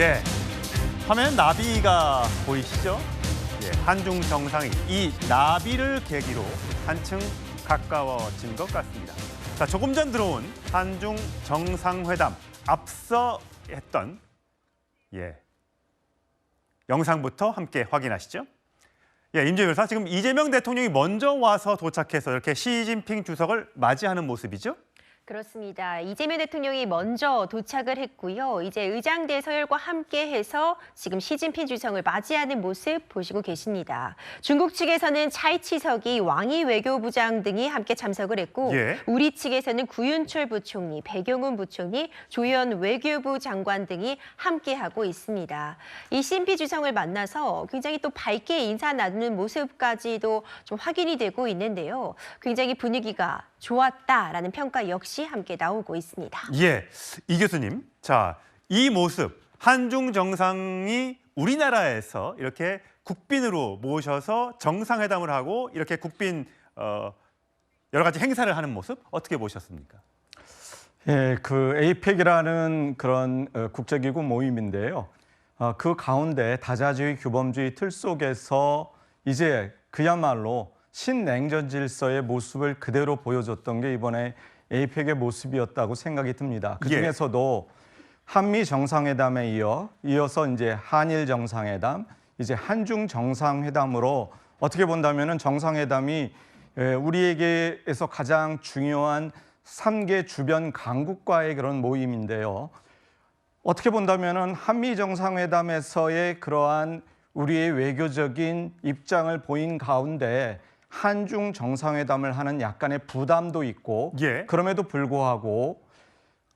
예, 화면 나비가 보이시죠? 예, 한중 정상이 이 나비를 계기로 한층 가까워진 것 같습니다. 자, 조금 전 들어온 한중 정상회담 앞서 했던 영상부터 함께 확인하시죠. 예, 임재 변호사, 지금 이재명 대통령이 먼저 와서 도착해서 이렇게 시진핑 주석을 맞이하는 모습이죠? 그렇습니다. 이재명 대통령이 먼저 도착을 했고요. 이제 의장대 서열과 함께해서 지금 시진핑 주석을 맞이하는 모습 보시고 계십니다. 중국 측에서는 차이치석이 왕이 외교부장 등이 함께 참석을 했고 우리 측에서는 구윤철 부총리, 배경훈 부총리, 조현 외교부 장관 등이 함께하고 있습니다. 이 시진핑 주석을 만나서 굉장히 또 밝게 인사 나누는 모습까지도 좀 확인이 되고 있는데요. 굉장히 분위기가 좋았다라는 평가 역시 함께 나오고 있습니다. 예, 이 교수님, 자, 이 모습 한중 정상이 우리나라에서 이렇게 국빈으로 모셔서 정상회담을 하고 이렇게 국빈 여러 가지 행사를 하는 모습 어떻게 보셨습니까? 예, 그 에이펙이라는 그런 국제기구 모임인데요. 그 가운데 다자주의 규범주의 틀 속에서 이제 그야말로 신냉전 질서의 모습을 그대로 보여줬던 게 이번에 에이펙의 모습이었다고 생각이 듭니다. 그중에서도 한미 정상회담에 이어서 이제 한일 정상회담, 이제 한중 정상회담으로 어떻게 본다면은 정상회담이 우리에게서 가장 중요한 3개 주변 강국과의 그런 모임인데요. 어떻게 본다면은 한미 정상회담에서의 그러한 우리의 외교적인 입장을 보인 가운데 한중 정상회담을 하는 약간의 부담도 있고 그럼에도 불구하고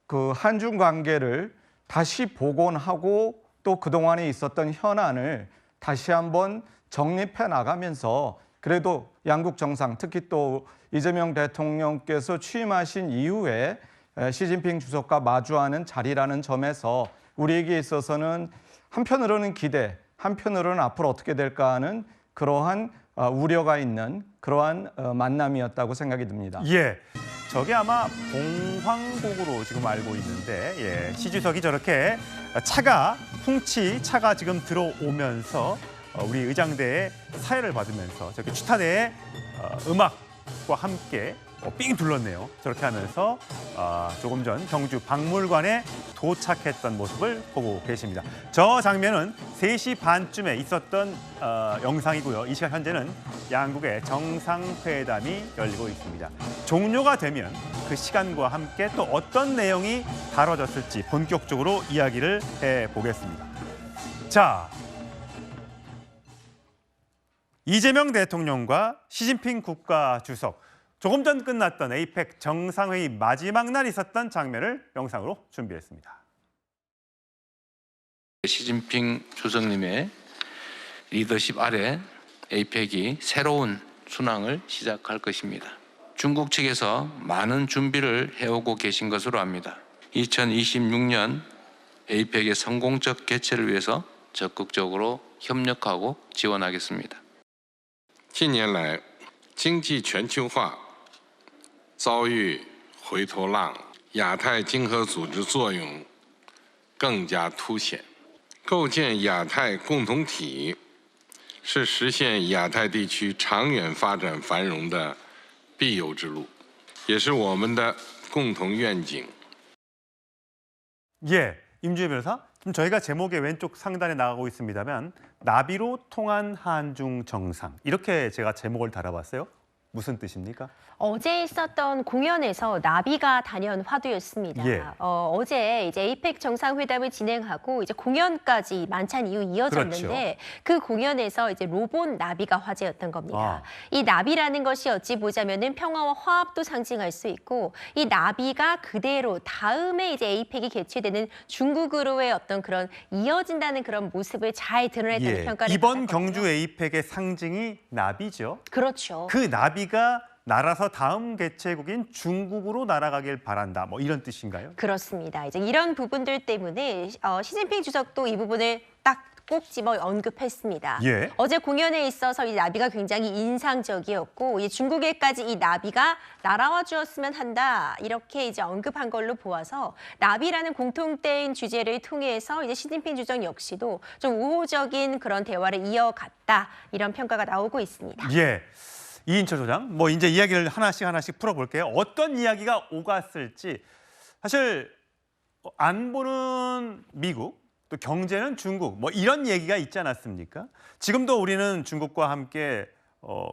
그 한중 관계를 다시 복원하고 또 그동안에 있었던 현안을 다시 한번 정립해 나가면서 그래도 양국 정상, 특히 또 이재명 대통령께서 취임하신 이후에 시진핑 주석과 마주하는 자리라는 점에서 우리에게 있어서는 한편으로는 기대, 한편으로는 앞으로 어떻게 될까 하는 그러한 우려가 있는 그러한 만남이었다고 생각이 듭니다. 예, 저게 아마 봉황곡으로 지금 알고 있는데 시 주석이 저렇게 차가 지금 들어오면서 우리 의장대의 사회를 받으면서 저렇게 추탄의 음악과 함께 삥 둘렀네요. 저렇게 하면서 조금 전 경주 박물관에 도착했던 모습을 보고 계십니다. 저 장면은 3시 반쯤에 있었던 영상이고요. 이 시간 현재는 양국의 정상회담이 열리고 있습니다. 종료가 되면 그 시간과 함께 또 어떤 내용이 다뤄졌을지 본격적으로 이야기를 해보겠습니다. 자, 이재명 대통령과 시진핑 국가주석, 조금 전 끝났던 에이펙 정상회의 마지막 날 있었던 장면을 영상으로 준비했습니다. 시진핑 주석님의 리더십 아래 에이펙이 새로운 순항을 시작할 것입니다. 중국 측에서 많은 준비를 해오고 계신 것으로 압니다. 2026년 에이펙의 성공적 개최를 위해서 적극적으로 협력하고 지원하겠습니다. 近年来，经济全球化遭遇回头浪，亚太经合组织作用更加凸显。构建亚太共同体是实现亚太地区长远发展繁荣的必由之路，也是我们的共同愿景。 예, 임주혜 변호사, 지금 저희가 제목의 왼쪽 상단에 나가고 있습니다만 나비로 통한 한중 정상, 이렇게 제가 제목을 달아봤어요. 무슨 뜻입니까? 어제 있었던 공연에서 나비가 단연 화두였습니다. 어제 이제 에이펙 정상회담을 진행하고 이제 공연까지 만찬 이후 이어졌는데 그 공연에서 이제 로봇 나비가 화제였던 겁니다. 이 나비라는 것이 어찌 보자면은 평화와 화합도 상징할 수 있고 이 나비가 그대로 다음에 이제 에이펙이 개최되는 중국으로의 어떤 그런 이어진다는 그런 모습을 잘 드러냈다는 평가를 이번 받았거든요. 경주 에이펙의 상징이 나비죠. 그렇죠. 그 나비가 날아서 다음 개최국인 중국으로 날아가길 바란다. 뭐 이런 뜻인가요? 그렇습니다. 이제 이런 부분들 때문에 시진핑 주석도 이 부분을 딱 꼭 집어 언급했습니다. 예. 어제 공연에 있어서 이 나비가 굉장히 인상적이었고 이 중국에까지 이 나비가 날아와 주었으면 한다 이렇게 이제 언급한 걸로 보아서 나비라는 공통된 주제를 통해서 이제 시진핑 주석 역시도 좀 우호적인 그런 대화를 이어갔다 이런 평가가 나오고 있습니다. 예. 이인철 소장, 뭐 이제 이야기를 하나씩 풀어볼게요. 어떤 이야기가 오갔을지. 사실 안보는 미국, 또 경제는 중국, 뭐 이런 얘기가 있지 않았습니까? 지금도 우리는 중국과 함께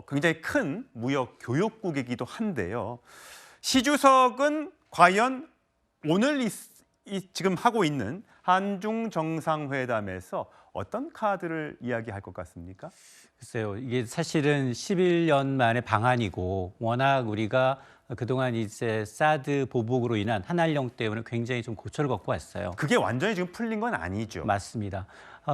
굉장히 큰 무역 교역국이기도 한데요. 시 주석은 과연 오늘 지금 하고 있는 한중 정상회담에서 어떤 카드를 이야기할 것 같습니까? 글쎄요, 이게 사실은 11년 만의 방한이고 워낙 우리가 그동안 이제 사드 보복으로 인한 한한령 때문에 굉장히 좀 고초를 겪고 왔어요. 그게 완전히 지금 풀린 건 아니죠. 맞습니다.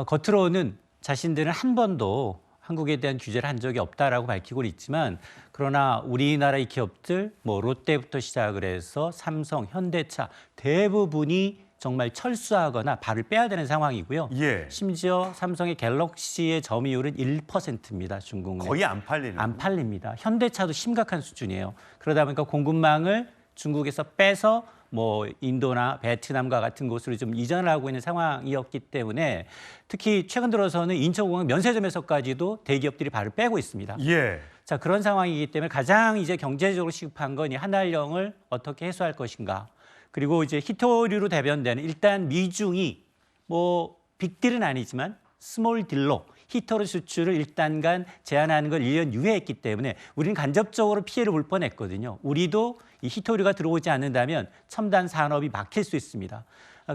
겉으로는 자신들은 한 번도 한국에 대한 규제를 한 적이 없다라고 밝히고 있지만 그러나 우리나라의 기업들 뭐 롯데부터 시작을 해서 삼성, 현대차 대부분이 정말 철수하거나 발을 빼야 되는 상황이고요. 예. 심지어 삼성의 갤럭시의 점유율은 1%입니다. 중국 내. 거의 안 팔리는. 안 팔립니다. 현대차도 심각한 수준이에요. 그러다 보니까 공급망을 중국에서 빼서 뭐 인도나 베트남과 같은 곳으로 좀 이전을 하고 있는 상황이었기 때문에 특히 최근 들어서는 인천공항 면세점에서까지도 대기업들이 발을 빼고 있습니다. 예. 자, 그런 상황이기 때문에 가장 이제 경제적으로 시급한 건 이 한한령을 어떻게 해소할 것인가. 그리고 이제 히토류로 대변되는 일단 미중이 뭐 빅딜은 아니지만 스몰 딜로 히토류 수출을 일단간 제한하는 걸 1년 유예했기 때문에 우리는 간접적으로 피해를 볼 뻔했거든요. 우리도 이 히토류가 들어오지 않는다면 첨단 산업이 막힐 수 있습니다.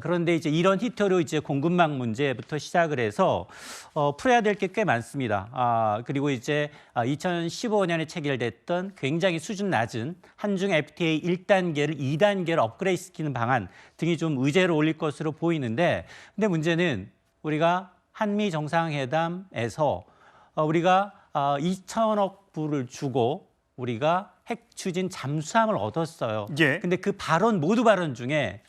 그런데 이제 이런 히토류 이제 공급망 문제부터 시작을 해서 풀어야 될 게 꽤 많습니다. 그리고 이제 2015년에 체결됐던 굉장히 수준 낮은 한중 FTA 1단계를 2단계로 업그레이드 시키는 방안 등이 좀 의제를 올릴 것으로 보이는데 근데 문제는 우리가 한미 정상회담에서 우리가 2천억 불을 주고 우리가 핵 추진 잠수함을 얻었어요. 예. 근데 그 발언 모두 발언 중에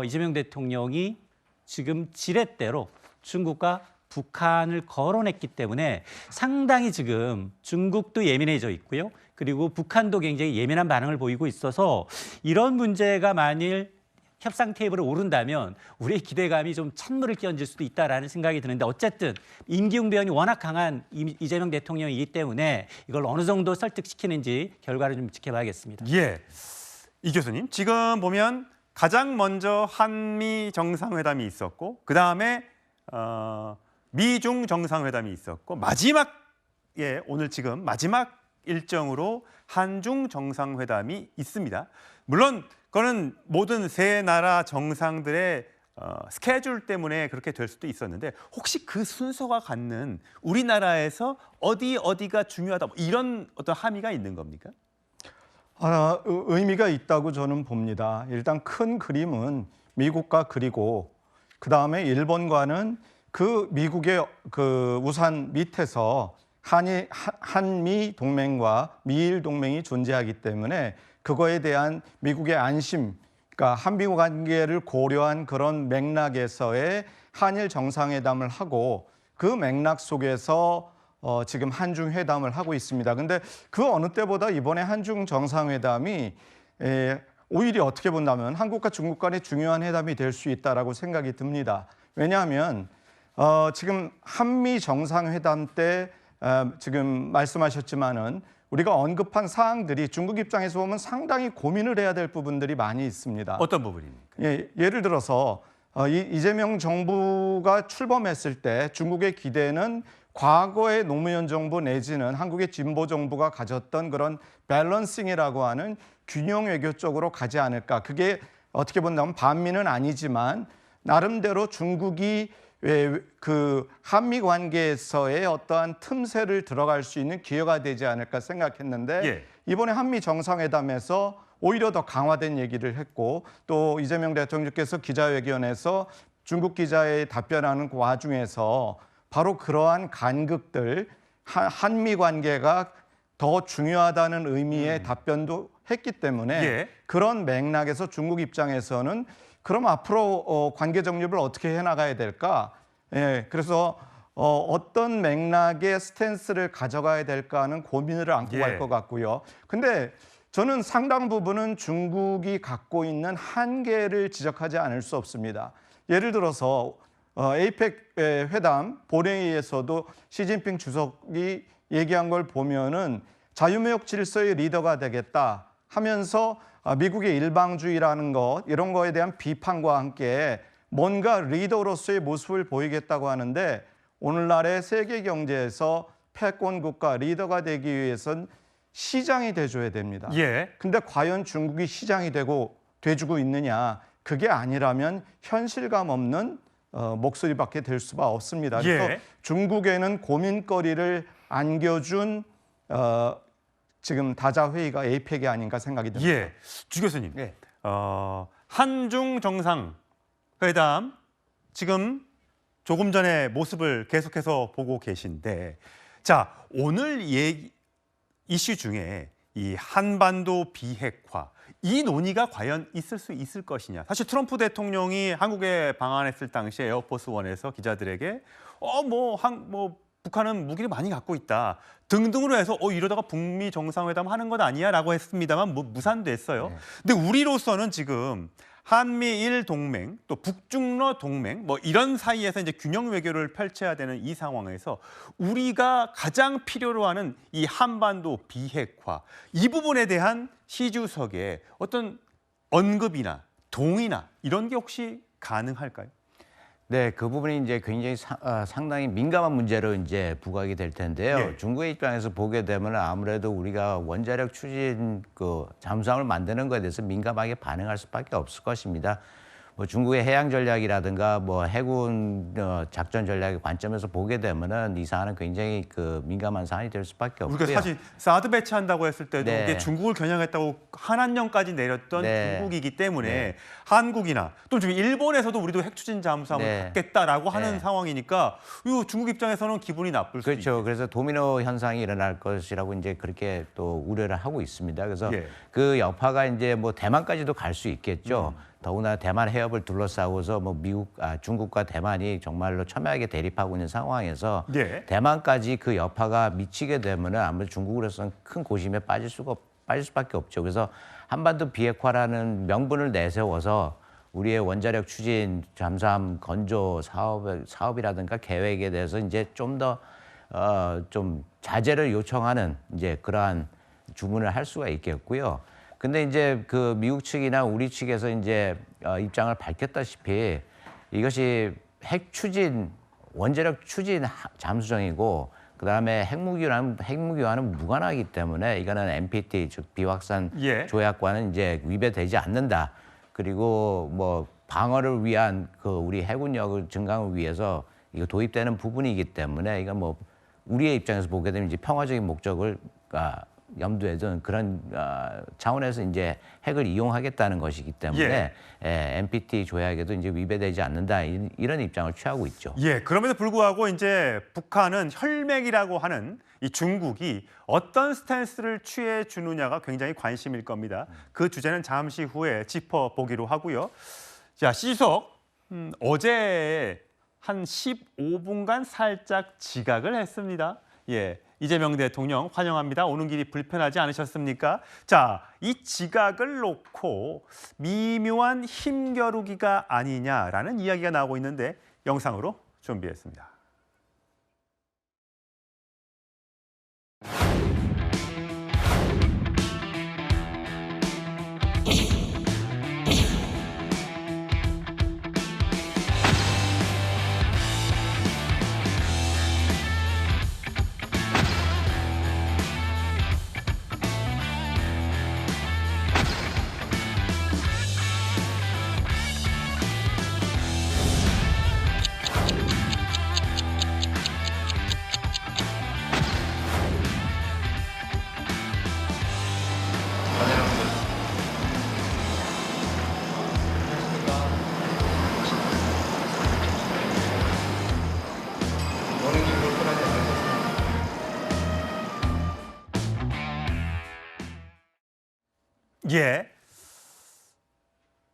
이재명 대통령이 지금 지렛대로 중국과 북한을 거론했기 때문에 상당히 지금 중국도 예민해져 있고요. 그리고 북한도 굉장히 예민한 반응을 보이고 있어서 이런 문제가 만일 협상 테이블에 오른다면 우리의 기대감이 좀 찬물을 끼얹을 수도 있다라는 생각이 드는데 어쨌든 임기웅 배원이 워낙 강한 이재명 대통령이기 때문에 이걸 어느 정도 설득시키는지 결과를 좀 지켜봐야겠습니다. 예. 이 교수님, 지금 보면 가장 먼저 한미 정상회담이 있었고 그다음에 미중 정상회담이 있었고 마지막에 오늘 지금 마지막 일정으로 한중 정상회담이 있습니다. 물론 그거는 모든 세 나라 정상들의 스케줄 때문에 그렇게 될 수도 있었는데 혹시 그 순서가 갖는 우리나라에서 어디가 중요하다 뭐 이런 어떤 함의가 있는 겁니까? 의미가 있다고 저는 봅니다. 일단 큰 그림은 미국과 그리고 그다음에 일본과는 그 미국의 그 우산 밑에서 한미 동맹과 미일 동맹이 존재하기 때문에 그거에 대한 미국의 안심, 그러니까 한미 관계를 고려한 그런 맥락에서의 한일 정상회담을 하고 그 맥락 속에서 지금 한중 회담을 하고 있습니다. 근데 그 어느 때보다 이번에 한중 정상회담이 오히려 어떻게 본다면 한국과 중국 간의 중요한 회담이 될 수 있다라고 생각이 듭니다. 왜냐하면 지금 한미 정상회담 때 지금 말씀하셨지만은 우리가 언급한 사항들이 중국 입장에서 보면 상당히 고민을 해야 될 부분들이 많이 있습니다. 어떤 부분입니까? 예를 들어서 이재명 정부가 출범했을 때 중국의 기대는 과거의 노무현 정부 내지는 한국의 진보 정부가 가졌던 그런 밸런싱이라고 하는 균형 외교 쪽으로 가지 않을까. 그게 어떻게 본다면 반미는 아니지만 나름대로 중국이 그 한미 관계에서의 어떠한 틈새를 들어갈 수 있는 기회가 되지 않을까 생각했는데 예. 이번에 한미 정상회담에서 오히려 더 강화된 얘기를 했고 또 이재명 대통령께서 기자회견에서 중국 기자의 답변하는 그 와중에서 바로 그러한 간극들 한미 관계가 더 중요하다는 의미의 답변도 했기 때문에 예. 그런 맥락에서 중국 입장에서는 그럼 앞으로 관계 정립을 어떻게 해나가야 될까? 예, 그래서 어떤 맥락의 스탠스를 가져가야 될까 하는 고민을 안고 예. 갈 것 같고요. 근데 저는 상당 부분은 중국이 갖고 있는 한계를 지적하지 않을 수 없습니다. 예를 들어서 에이펙 회담 본회의에서도 시진핑 주석이 얘기한 걸 보면은 자유무역 질서의 리더가 되겠다 하면서 미국의 일방주의라는 것 이런 거에 대한 비판과 함께 뭔가 리더로서의 모습을 보이겠다고 하는데 오늘날의 세계 경제에서 패권 국가 리더가 되기 위해선 시장이 돼줘야 됩니다. 예. 근데 과연 중국이 시장이 돼주고 있느냐? 그게 아니라면 현실감 없는 목소리밖에 될 수가 없습니다. 그래서 예. 중국에는 고민거리를 안겨준 지금 다자회의가 에이펙이 아닌가 생각이 듭니다. 예. 주 교수님. 예. 한중 정상회담 지금 조금 전에 모습을 계속해서 보고 계신데 자, 오늘 이슈 중에 이 한반도 비핵화 이 논의가 과연 있을 수 있을 것이냐. 사실 트럼프 대통령이 한국에 방한했을 당시에 에어포스 원에서 기자들에게 북한은 무기를 많이 갖고 있다 등등으로 해서 이러다가 북미 정상회담 하는 것 아니야라고 했습니다만 무산됐어요. 네. 근데 우리로서는 지금 한미일 동맹 또 북중러 동맹 이런 사이에서 이제 균형 외교를 펼쳐야 되는 이 상황에서 우리가 가장 필요로 하는 이 한반도 비핵화 이 부분에 대한 시 주석의 어떤 언급이나 동의나 이런 게 혹시 가능할까요? 네, 그 부분이 이제 굉장히 상당히 민감한 문제로 이제 부각이 될 텐데요. 예. 중국의 입장에서 보게 되면 아무래도 우리가 원자력 추진 잠수함을 만드는 것에 대해서 민감하게 반응할 수밖에 없을 것입니다. 중국의 해양 전략이라든가 해군 작전 전략의 관점에서 보게 되면은 이 사안은 굉장히 민감한 사안이 될 수밖에 없고요. 우리가 사실 사드 배치한다고 했을 때도 네. 이게 중국을 겨냥했다고 한한령까지 내렸던 네. 중국이기 때문에 네. 한국이나 또 지금 일본에서도 우리도 핵 추진 잠수함을 네. 갖겠다라고 하는 네. 상황이니까 이 중국 입장에서는 기분이 나쁠 수 그렇죠. 있죠. 그래서 도미노 현상이 일어날 것이라고 이제 그렇게 또 우려를 하고 있습니다. 그래서 예. 그 여파가 이제 대만까지도 갈 수 있겠죠. 더구나 대만 해협을 둘러싸고서 중국과 대만이 정말로 첨예하게 대립하고 있는 상황에서 예. 대만까지 그 여파가 미치게 되면은 아무래도 중국으로서는 큰 고심에 빠질 수밖에 없죠. 그래서 한반도 비핵화라는 명분을 내세워서 우리의 원자력 추진 잠수함 건조 사업이라든가 계획에 대해서 이제 좀 더 좀 자제를 요청하는 이제 그러한 주문을 할 수가 있겠고요. 근데 이제 그 미국 측이나 우리 측에서 이제 입장을 밝혔다시피 이것이 핵 추진, 원자력 추진 잠수정이고 그다음에 핵무기와는 무관하기 때문에 이거는 NPT 즉 비확산 예. 조약과는 이제 위배되지 않는다. 그리고 방어를 위한 우리 해군력 증강을 위해서 이거 도입되는 부분이기 때문에 이건 우리의 입장에서 보게 되면 이제 평화적인 목적을 염두에 둔 그런 차원에서 이제 핵을 이용하겠다는 것이기 때문에 NPT 조약에도 이제 위배되지 않는다 이런 입장을 취하고 있죠. 예, 그럼에도 불구하고 이제 북한은 혈맹이라고 하는 이 중국이 어떤 스탠스를 취해 주느냐가 굉장히 관심일 겁니다. 그 주제는 잠시 후에 짚어보기로 하고요. 자, 시 주석 어제 한 15분간 살짝 지각을 했습니다. 예. 이재명 대통령 환영합니다. 오는 길이 불편하지 않으셨습니까? 자, 이 지각을 놓고 미묘한 힘겨루기가 아니냐라는 이야기가 나오고 있는데 영상으로 준비했습니다. 예.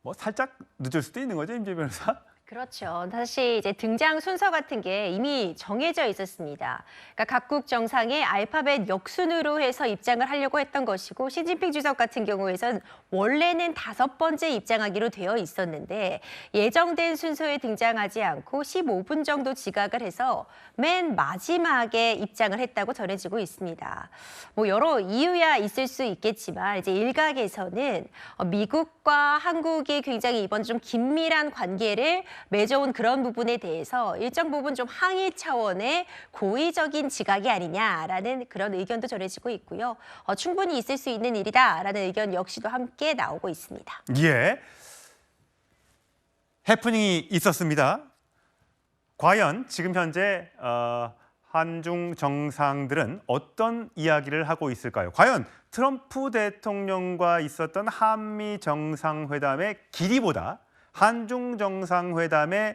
뭐 살짝 늦을 수도 있는 거죠, 임재 변호사? 그렇죠. 사실 이제 등장 순서 같은 게 이미 정해져 있었습니다. 그러니까 각국 정상의 알파벳 역순으로 해서 입장을 하려고 했던 것이고 시진핑 주석 같은 경우에선 원래는 5번째 입장하기로 되어 있었는데 예정된 순서에 등장하지 않고 15분 정도 지각을 해서 맨 마지막에 입장을 했다고 전해지고 있습니다. 뭐 여러 이유야 있을 수 있겠지만 이제 일각에서는 미국과 한국이 굉장히 이번 좀 긴밀한 관계를 맺어온 그런 부분에 대해서 일정 부분 좀 항의 차원의 고의적인 지각이 아니냐라는 그런 의견도 전해지고 있고요. 충분히 있을 수 있는 일이다라는 의견 역시도 함께 나오고 있습니다. 예. 해프닝이 있었습니다. 과연 지금 현재 한중 정상들은 어떤 이야기를 하고 있을까요? 과연 트럼프 대통령과 있었던 한미 정상회담의 길이보다 한중 정상회담의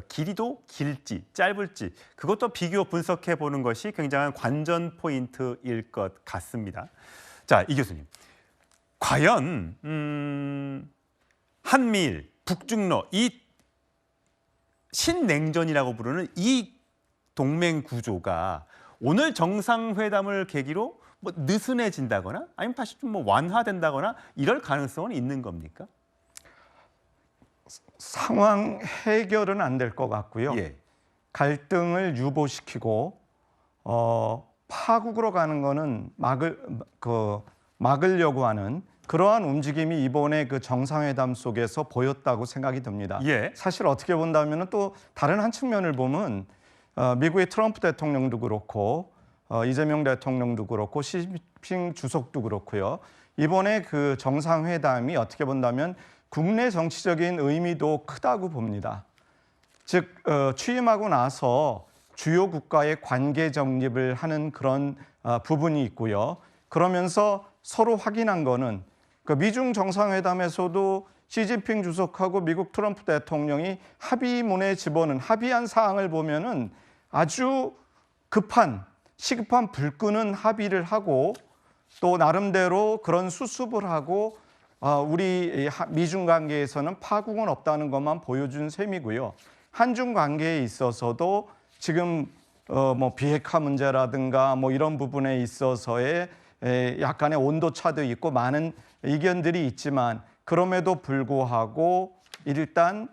길이도 길지 짧을지 그것도 비교 분석해 보는 것이 굉장한 관전 포인트일 것 같습니다. 자, 이 교수님. 과연 한미일, 북중러 이 신냉전이라고 부르는 이 동맹 구조가 오늘 정상회담을 계기로 뭐 느슨해진다거나 아니면 다시 좀 뭐 완화된다거나 이럴 가능성은 있는 겁니까? 상황 해결은 안 될 것 같고요. 예. 갈등을 유보시키고 파국으로 가는 거는 막으려고 하는 그러한 움직임이 이번에 그 정상회담 속에서 보였다고 생각이 듭니다. 예. 사실 어떻게 본다면 또 다른 한 측면을 보면 미국의 트럼프 대통령도 그렇고 이재명 대통령도 그렇고 시진핑 주석도 그렇고요. 이번에 그 정상회담이 어떻게 본다면 국내 정치적인 의미도 크다고 봅니다. 즉 취임하고 나서 주요 국가의 관계 정립을 하는 그런 부분이 있고요. 그러면서 서로 확인한 거는 그 미중 정상회담에서도 시진핑 주석하고 미국 트럼프 대통령이 합의문에 집어넣은 합의한 사항을 보면은 아주 시급한 불 끄는 합의를 하고 또 나름대로 그런 수습을 하고 우리 미중 관계에서는 파국은 없다는 것만 보여준 셈이고요. 한중 관계에 있어서도 지금 뭐 비핵화 문제라든가 뭐 이런 부분에 있어서의 약간의 온도차도 있고 많은 의견들이 있지만 그럼에도 불구하고 일단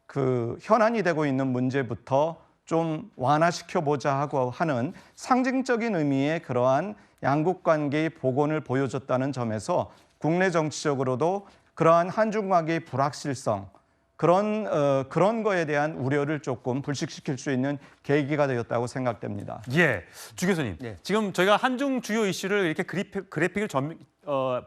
그 현안이 되고 있는 문제부터 좀 완화시켜 보자 하고 하는 상징적인 의미의 그러한 양국 관계의 복원을 보여줬다는 점에서 국내 정치적으로도 그러한 한중 관계의 불확실성 그런 거에 대한 우려를 조금 불식시킬 수 있는 계기가 되었다고 생각됩니다. 예, 주 교수님. 예. 지금 저희가 한중 주요 이슈를 이렇게 그래픽을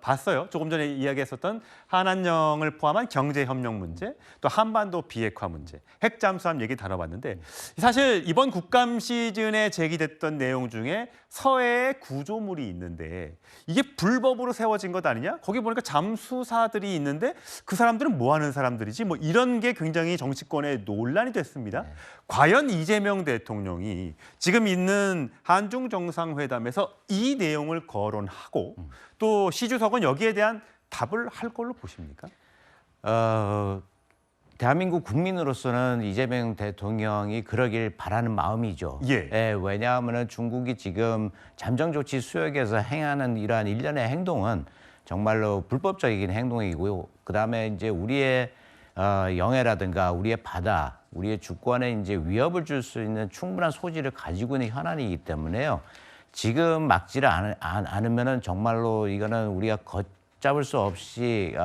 봤어요. 조금 전에 이야기했었던 한한령을 포함한 경제협력 문제, 또 한반도 비핵화 문제, 핵 잠수함 얘기 다뤄봤는데 사실 이번 국감 시즌에 제기됐던 내용 중에 서해의 구조물이 있는데 이게 불법으로 세워진 것 아니냐? 거기 보니까 잠수사들이 있는데 그 사람들은 뭐 하는 사람들이지? 뭐 이런 게 굉장히 정치권에 논란이 됐습니다. 네. 과연 이재명 대통령이 지금 있는 한중 정상회담에서 이 내용을 거론하고 또 시 주석은 여기에 대한 답을 할 걸로 보십니까? 대한민국 국민으로서는 이재명 대통령이 그러길 바라는 마음이죠. 예. 왜냐하면 중국이 지금 잠정조치 수역에서 행하는 이러한 일련의 행동은 정말로 불법적인 행동이고요. 그다음에 이제 우리의 영해라든가 우리의 바다, 우리의 주권에 이제 위협을 줄 수 있는 충분한 소지를 가지고 있는 현안이기 때문에요. 지금 막지를 않으면은 정말로 이거는 우리가 걷잡을 수 없이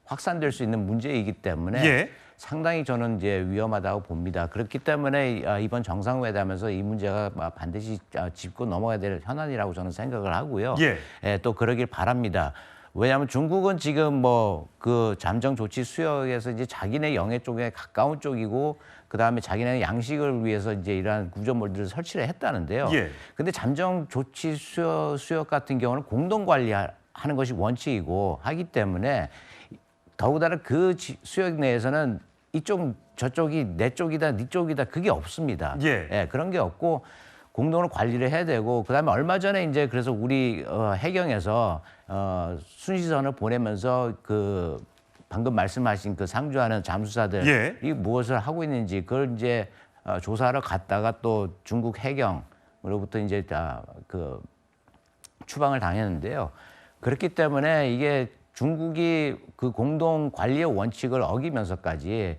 확산될 수 있는 문제이기 때문에 예. 상당히 저는 이제 위험하다고 봅니다. 그렇기 때문에 이번 정상회담에서 이 문제가 반드시 짚고 넘어가야 될 현안이라고 저는 생각을 하고요. 예. 또 그러길 바랍니다. 왜냐하면 중국은 지금 뭐 그 잠정 조치 수역에서 이제 자기네 영해 쪽에 가까운 쪽이고 그 다음에 자기네 양식을 위해서 이제 이러한 구조물들을 설치를 했다는데요. 예. 근데 잠정 조치 수역 같은 경우는 공동 관리하는 것이 원칙이고 하기 때문에 더군다나 그 수역 내에서는 이쪽 저쪽이 내 쪽이다 네 쪽이다 그게 없습니다. 예. 그런 게 없고 공동으로 관리를 해야 되고 그다음에 얼마 전에 이제 그래서 우리 해경에서 순시선을 보내면서 그 방금 말씀하신 그 상주하는 잠수사들이 예. 무엇을 하고 있는지 그걸 이제 조사를 갔다가 또 중국 해경으로부터 이제 그 추방을 당했는데요. 그렇기 때문에 이게 중국이 그 공동 관리의 원칙을 어기면서까지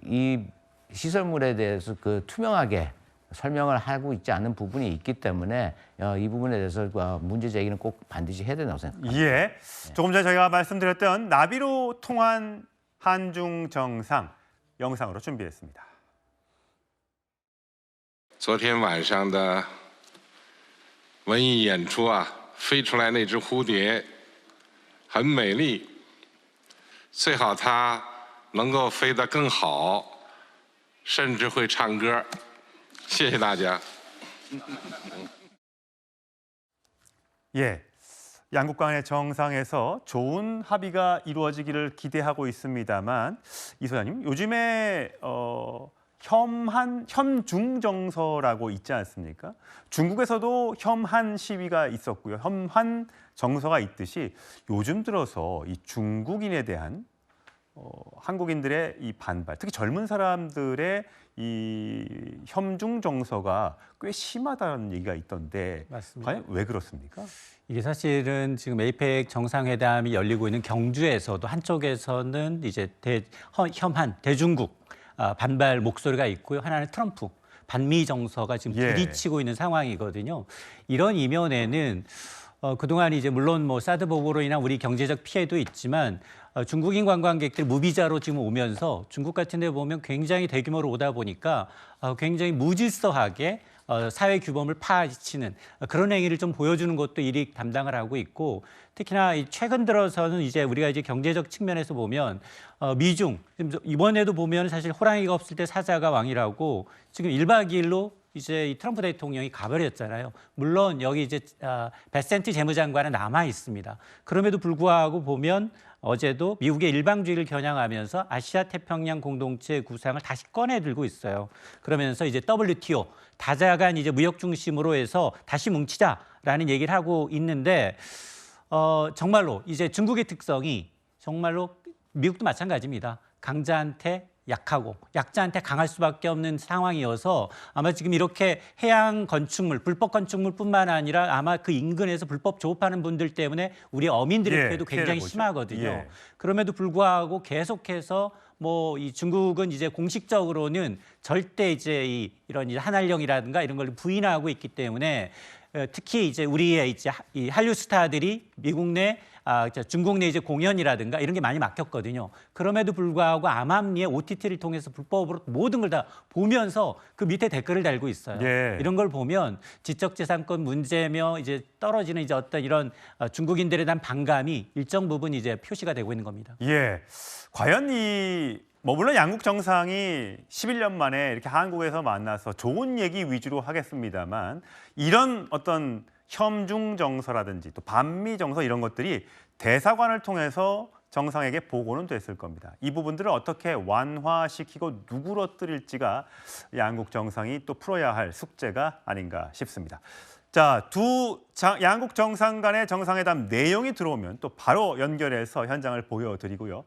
이 시설물에 대해서 그 투명하게 설명을 하고 있지 않은 부분이 있기 때문에 이 부분에 대해서 문제 제기는 꼭 반드시 해야 된다고 생각합니다. 예. 조금 전에 저희가 말씀드렸던 나비로 통한 한중 정상 영상으로 준비했습니다. 昨天晚上的文艺演出啊，飞出来那只蝴蝶很美丽，最好它能够飞得更好，甚至会唱歌。谢谢大家。 예. 양국 간의 정상에서 좋은 합의가 이루어지기를 기대하고 있습니다만 이 소장님 요즘에 혐중 정서라고 있지 않습니까? 중국에서도 혐한 시위가 있었고요. 혐한 정서가 있듯이 요즘 들어서 이 중국인에 대한 한국인들의 이 반발, 특히 젊은 사람들의 이 혐중 정서가 꽤 심하다는 얘기가 있던데 맞습니다. 과연 왜 그렇습니까? 이게 사실은 지금 에이펙 정상회담이 열리고 있는 경주에서도 한쪽에서는 이제 혐한 대중국 반발 목소리가 있고요. 하나는 트럼프 반미 정서가 지금 예. 부딪히고 있는 상황이거든요. 이런 이면에는 그동안 이제 물론 뭐 사드 보고로 인한 우리 경제적 피해도 있지만 중국인 관광객들 무비자로 지금 오면서 중국 같은 데 보면 굉장히 대규모로 오다 보니까 굉장히 무질서하게 사회 규범을 파헤치는 그런 행위를 좀 보여주는 것도 일이 담당을 하고 있고 특히나 최근 들어서는 이제 우리가 이제 경제적 측면에서 보면 미중 이번에도 보면 사실 호랑이가 없을 때 사자가 왕이라고 지금 1박 2일로 이제 이 트럼프 대통령이 가버렸잖아요. 물론 여기 이제 베센트 재무장관은 남아 있습니다. 그럼에도 불구하고 보면 어제도 미국의 일방주의를 겨냥하면서 아시아 태평양 공동체 구상을 다시 꺼내 들고 있어요. 그러면서 이제 WTO 다자간 이제 무역 중심으로 해서 다시 뭉치자라는 얘기를 하고 있는데 정말로 이제 중국의 특성이 정말로 미국도 마찬가지입니다. 강자한테 약하고 약자한테 강할 수밖에 없는 상황이어서 아마 지금 이렇게 해양 건축물, 불법 건축물뿐만 아니라 아마 그 인근에서 불법 조업하는 분들 때문에 우리 어민들의 예, 피해도 피해를 굉장히 보죠. 심하거든요. 예. 그럼에도 불구하고 계속해서 뭐 이 중국은 이제 공식적으로는 절대 이제 이런 이제 한한령이라든가 이런 걸 부인하고 있기 때문에 특히 이제 우리의 이제 이 한류 스타들이 미국 내 중국 내 이제 공연이라든가 이런 게 많이 막혔거든요. 그럼에도 불구하고 암암리에 OTT를 통해서 불법으로 모든 걸 다 보면서 그 밑에 댓글을 달고 있어요. 예. 이런 걸 보면 지적재산권 문제며 이제 떨어지는 이제 어떤 이런 중국인들에 대한 반감이 일정 부분 이제 표시가 되고 있는 겁니다. 예. 과연 물론 양국 정상이 11년 만에 이렇게 한국에서 만나서 좋은 얘기 위주로 하겠습니다만 이런 어떤 혐중 정서라든지 또 반미 정서 이런 것들이 대사관을 통해서 정상에게 보고는 됐을 겁니다. 이 부분들을 어떻게 완화시키고 누그러뜨릴지가 양국 정상이 또 풀어야 할 숙제가 아닌가 싶습니다. 자, 양국 정상 간의 정상회담 내용이 들어오면 또 바로 연결해서 현장을 보여드리고요.